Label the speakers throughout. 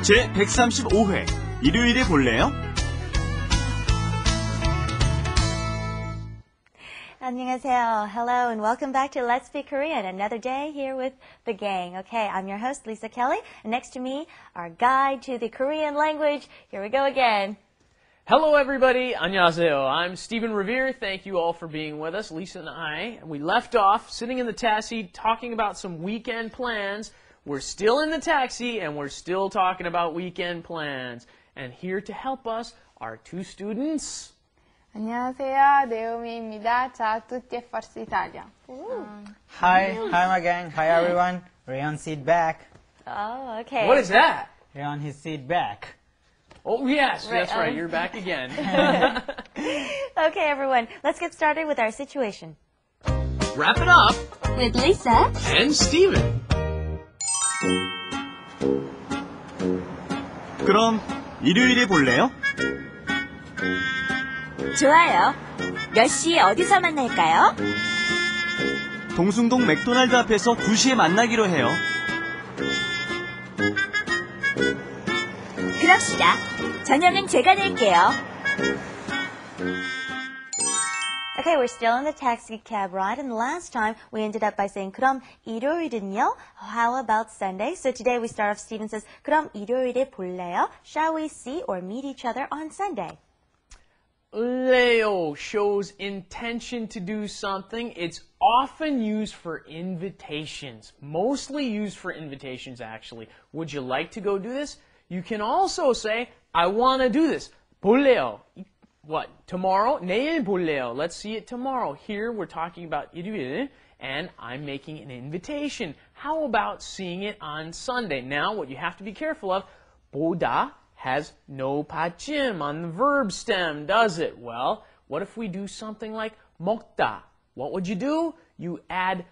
Speaker 1: 제 135회 일요일에 볼래요?
Speaker 2: 안녕하세요. Hello and welcome back to Let's Speak Korean. Another day here with the gang. Okay, I'm your host, Lisa Kelly. And next to me, our guide to the Korean language. Here we go again.
Speaker 3: Hello everybody, 안녕하세요. I'm Stephen Revere. Thank you all for being with us. Lisa and I, we left off sitting in the taxi talking about some weekend plans. We're still in the taxi and we're still talking about weekend plans. And here to help us are two students.
Speaker 4: 안녕하세요, 네오미입니다. Ciao a tutti e Forza Italia.
Speaker 5: Hi my gang. Hi everyone. Rayon seat back.
Speaker 2: Oh, okay.
Speaker 3: What is that?
Speaker 5: Rayon his seat back.
Speaker 3: Oh yes,
Speaker 2: Right,
Speaker 3: that's right. You're back again.
Speaker 2: Okay, everyone. Let's get started with our situation.
Speaker 1: Wrap it up
Speaker 2: With Lisa.
Speaker 1: and Steven. 그럼 일요일에 볼래요?
Speaker 2: 좋아요. 몇 시 어디서 만날까요?
Speaker 1: 동숭동 맥도날드 앞에서 2시에 만나기로 해요.
Speaker 2: 그럽시다. 저녁은 제가 낼게요. Okay, we're still in the taxi cab ride, and last time we ended up by saying 그럼 일요일은요? How about Sunday? So today we start off, Steven says 그럼 일요일에 볼래요? Shall we see or meet each other on Sunday?
Speaker 3: Leo shows intention to do something. It's often used for invitations. Mostly used for invitations, actually. Would you like to go do this? You can also say, I want to do this. 볼래요. What? Tomorrow? 내일 볼래요. Let's see it tomorrow. Here we're talking about 일요일, and I'm making an invitation. How about seeing it on Sunday? Now, what you have to be careful of, 보다 has no 받침 on the verb stem, does it? Well, what if we do something like 먹다? What would you do? You add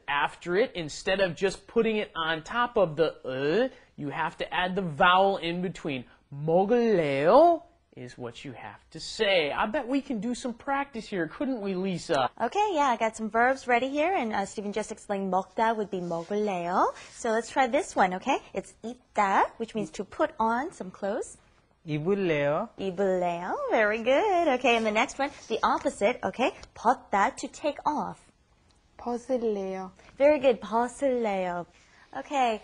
Speaker 3: after it instead of just putting it on top of the you have to add the vowel in between. 먹을래요 is what you have to say. I bet we can do some practice here, couldn't we, Lisa?
Speaker 2: Okay, yeah, I got some verbs ready here, and Steven just explained 먹다 would be 먹을래요. So let's try this one, okay? It's 입다, which means to put on some clothes.
Speaker 5: 입을래요?
Speaker 2: 입을래요, very good. Okay, and the next one, the opposite, okay? 벗다, to take off.
Speaker 4: 벗을래요.
Speaker 2: Very good, 벗을래요. Okay,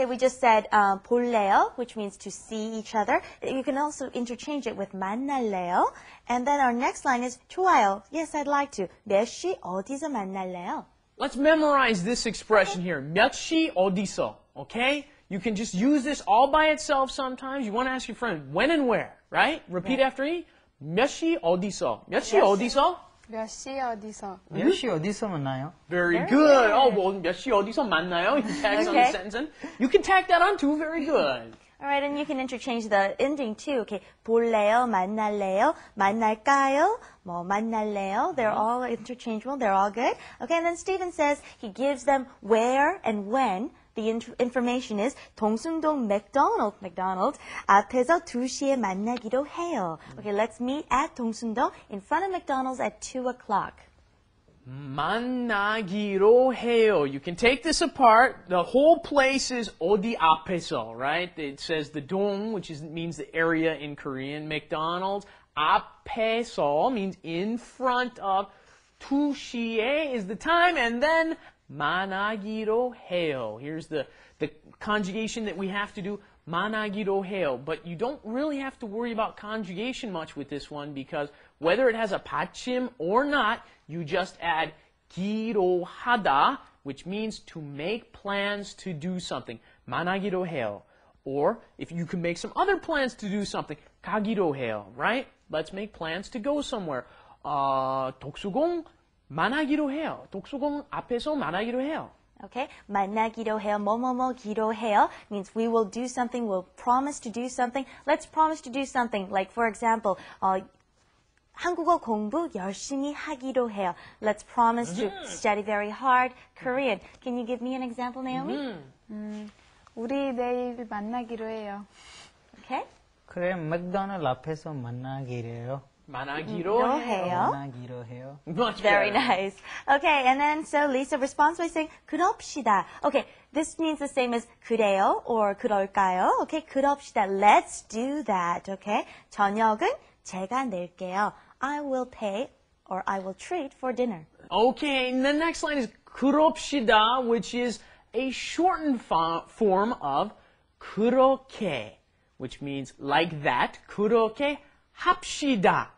Speaker 2: we just said 볼래요, which means to see each other. You can also interchange it with 만날래요. And then our next line is 좋아요. Yes, I'd like to. 몇 시 어디서 만날래요?
Speaker 3: Let's memorize this expression here. 몇 시 어디서, okay? You can just use this all by itself sometimes. You want to ask your friend when and where, right? Repeat after me. 몇 시 어디서. 몇 시 어디서?
Speaker 4: 몇 시 어디서?
Speaker 5: 몇 시 어디서 만나요?
Speaker 3: Very good. Oh, well, 몇 시 어디서 만나요? You tag on the sentence in. You can tag that on too. Very good.
Speaker 2: All right, and you can interchange the ending too. Okay, 볼래요, 만날래요, 만날까요, 뭐 만날래요. They're all interchangeable. They're all good. Okay, and then Steven says he gives them where and when. The information is 동숭동 McDonald 앞에서 2시에 만나기로 해요. Okay, let's meet at 동숭동 in front of McDonald's at 2 o'clock.
Speaker 3: 만나기로 해요. You can take this apart. The whole place is 어디 앞에서, right? It says the 동, which means the area in Korean. McDonald's 앞에서 means in front of. 2시에 is the time, and then 만나기로 해요. Here's the conjugation that we have to do. 만나기로 해요. But you don't really have to worry about conjugation much with this one because whether it has a 받침 or not, you just add 기로 하다, which means to make plans to do something. 만나기로 해요. Or if you can make some other plans to do something, 가기로 해요, right? Let's make plans to go somewhere. 독수공 만나기로 해요. 독수공 앞에서 만나기로 해요.
Speaker 2: Okay, 만나기로 해요, 뭐뭐뭐기로 해요 means we will do something, we'll promise to do something. Let's promise to do something. Like for example, 한국어 공부 열심히 하기로 해요. Let's promise to study very hard Korean. Can you give me an example, Naomi?
Speaker 4: 우리 내일 만나기로 해요.
Speaker 2: Okay.
Speaker 5: 그래, 맥도날드 앞에서 만나기로 해요.
Speaker 3: 만나기로 해요.
Speaker 5: 만나기로 해요.
Speaker 3: Much
Speaker 2: Very
Speaker 3: better.
Speaker 2: nice. Okay, and then so Lisa responds by saying 그럽시다. Okay, this means the same as 그래요 or 그럴까요? Okay, 그럽시다. Let's do that. Okay, 저녁은 제가 낼게요. I will pay or I will treat for dinner.
Speaker 3: Okay, and the next line is 그럽시다, which is a shortened form of 그렇게, which means like that. 그렇게 합시다.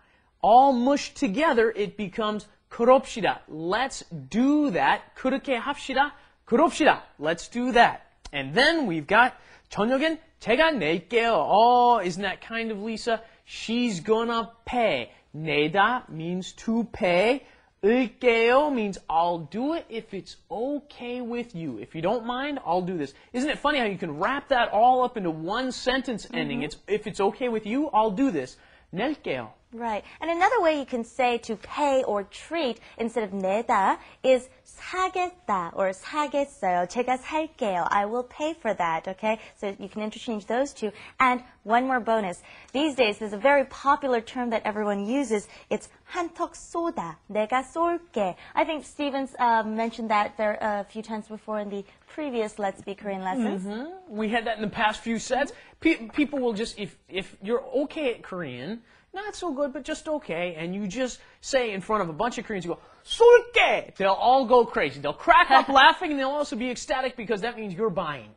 Speaker 3: All mushed together, it becomes 그럽시다. Let's do that. 그렇게 합시다. 그럽시다. Let's do that. And then we've got 저녁엔 제가 낼게요. Oh, isn't that kind of Lisa? She's gonna pay. 내다 means to pay. 을게요 means I'll do it if it's okay with you. If you don't mind, I'll do this. Isn't it funny how you can wrap that all up into one sentence ending? It's if it's okay with you, I'll do this. 낼게요.
Speaker 2: Right. And another way you can say to pay or treat instead of 내다 is 사겠다 or 사겠어요. 제가 살게요. I will pay for that. Okay? So you can interchange those two. And one more bonus. These days, there's a very popular term that everyone uses. It's 한턱 쏘다. 내가 쏠게. I think Stevens mentioned that there a few times before in the previous Let's Be Korean lessons.
Speaker 3: We had that in the past few sets. People will just, if you're okay at Korean, not so good, but just okay, and you just say in front of a bunch of Koreans, you go, 쏠게! They'll all go crazy. They'll crack up laughing, and they'll also be ecstatic because that means you're buying.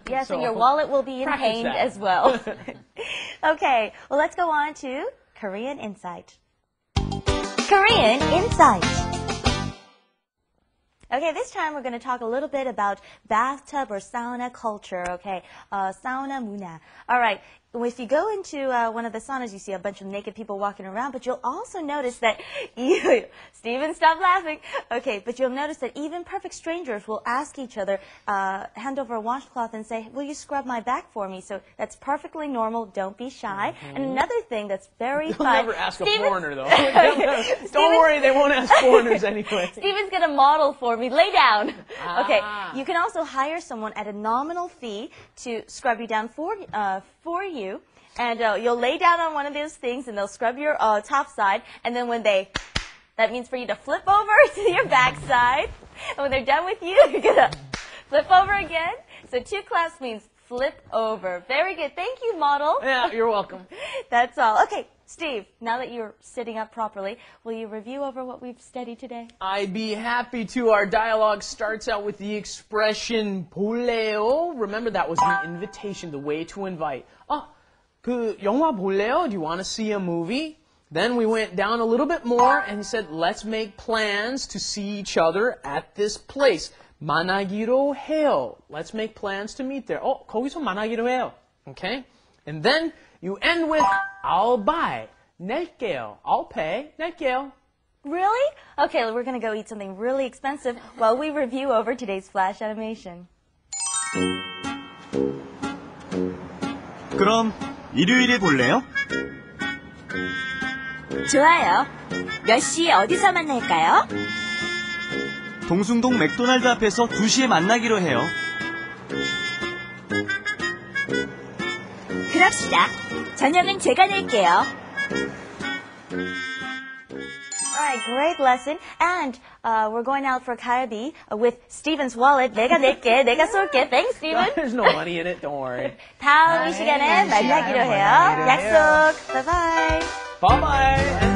Speaker 2: Yes,
Speaker 3: So,
Speaker 2: and your wallet will be in
Speaker 3: practice
Speaker 2: pain
Speaker 3: that.
Speaker 2: as well. Okay, well, let's go on to Korean Insight. Korean Insight. Okay, this time we're going to talk a little bit about bathtub or sauna culture, okay? Sauna 문화. All right, if you go into one of the saunas, you see a bunch of naked people walking around, but you'll also notice that, Steven, stop laughing. Okay, but you'll notice that even perfect strangers will ask each other, hand over a washcloth and say, will you scrub my back for me? So that's perfectly normal. Don't be shy. And another thing that's very
Speaker 3: They'll
Speaker 2: fun.
Speaker 3: never ask a
Speaker 2: Steven-
Speaker 3: foreigner, though. Don't worry, they won't ask foreigners anyway.
Speaker 2: Steven's going to model for me. Lay down. Okay.
Speaker 3: Ah.
Speaker 2: You can also hire someone at a nominal fee to scrub you down for you. And you'll lay down on one of those things and they'll scrub your top side. And then when that means for you to flip over to your backside. And when they're done with you, you're going to flip over again. So 2 claps means flip over. Very good. Thank you, model.
Speaker 3: Yeah, you're welcome.
Speaker 2: That's all. Okay, Steve, now that you're sitting up properly, will you review over what we've studied today?
Speaker 3: I'd be happy to. Our dialogue starts out with the expression 볼래요. Remember, that was the invitation, the way to invite. 그 영화 볼래요? Do you want to see a movie? Then we went down a little bit more and he said, let's make plans to see each other at this place. 만나기로 해요. Let's make plans to meet there. 거기서 만나기로 해요. Okay? And then you end with I'll buy. 낼게요. I'll pay. 낼게요.
Speaker 2: Really? Okay, we're going to go eat something really expensive while we review over today's flash animation.
Speaker 1: 그럼 일요일에 볼래요?
Speaker 2: 좋아요. 몇 시에 어디서 만날까요?
Speaker 1: 동숭동 맥도날드 앞에서 2시에 만나기로 해요.
Speaker 2: 그럽시다. 저녁은 제가 낼게요. Alright, great lesson. And we're going out for kalbi with Steven's wallet. 내가 낼게, 내가 쏠게. Thanks, Steven.
Speaker 3: There's no money in it. Don't worry.
Speaker 2: 다음 이 시간에 만나기로 해요. 약속. Bye-bye.
Speaker 3: Bye-bye.